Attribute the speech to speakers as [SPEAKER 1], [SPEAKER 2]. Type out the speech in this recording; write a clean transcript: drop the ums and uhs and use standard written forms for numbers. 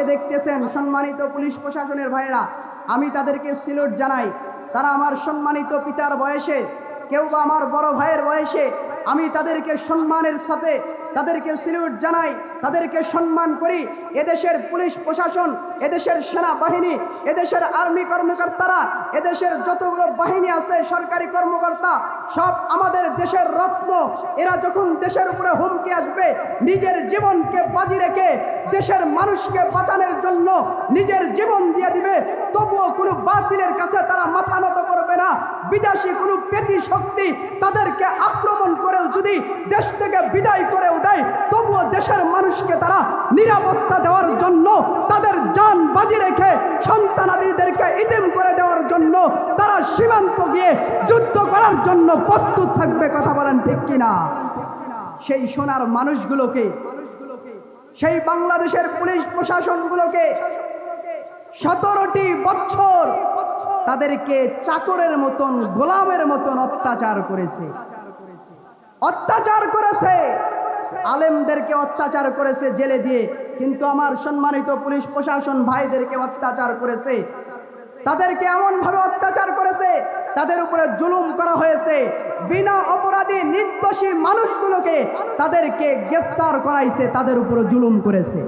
[SPEAKER 1] আমাকে দেখতেছেন সম্মানিত পুলিশ প্রশাসনের ভাইরা, আমি তাদেরকে সিলুট জানাই। তারা আমার সম্মানিত পিতার বয়সে, কেউ বা আমার বড় ভাইয়ের বয়সে, আমি তাদেরকে সম্মানের সাথে তাদেরকে সিলুট জানাই, তাদেরকে সম্মান করি। এদেশের পুলিশ প্রশাসন, এদেশের সেনাবাহিনী, এদেশের আর্মি কর্মকর্তারা, এদেশের যতগুলো বাহিনী আছে সরকারি কর্মকর্তা, সব আমাদের দেশের রত্ন। এরা যখন দেশের উপরে হুমকি আসবে, নিজের জীবনকে বাজি রেখে দেশের মানুষকে বাঁচানোর জন্য নিজের জীবন দিয়ে দিবে। তবুও কোনো বাতিলের কাছে তারা মাথা নত করবে না। বিদেশি কোনো পেটি শক্তি তাদেরকে আক্রমণ করেও যদি দেশ থেকে বিদায় করেও দেয়, তবুও দেশের মানুষকে তারা নিরাপত্তা দেওয়ার জন্য, তাদের জান বাজি রেখে সন্তানাদিদেরকে ইতিম করে দেওয়ার জন্য তারা সীমান্ত গিয়ে যুদ্ধ করার জন্য প্রস্তুত থাকবে। কথা বলেন ঠিক কিনা? সেই সোনার মানুষগুলোকে, সেই বাংলাদেশের পুলিশ প্রশাসনগুলোকে 17টি বছর তাদেরকে চাকরের মতন, গোলামের মতন অত্যাচার করেছে, অত্যাচার করেছে। আলেমদেরকে অত্যাচার করেছে জেলে দিয়ে, কিন্তু আমার সম্মানিত পুলিশ প্রশাসন ভাইদেরকে অত্যাচার করেছে। তাদেরকে এমন ভাবে অত্যাচার করেছে, তাদের উপরে জুলুম করা হয়েছে। বিনা অপরাধী নির্দোষী মানুষগুলোকে তাদেরকে গ্রেফতার করাইছে, তাদের উপরে জুলুম করেছে।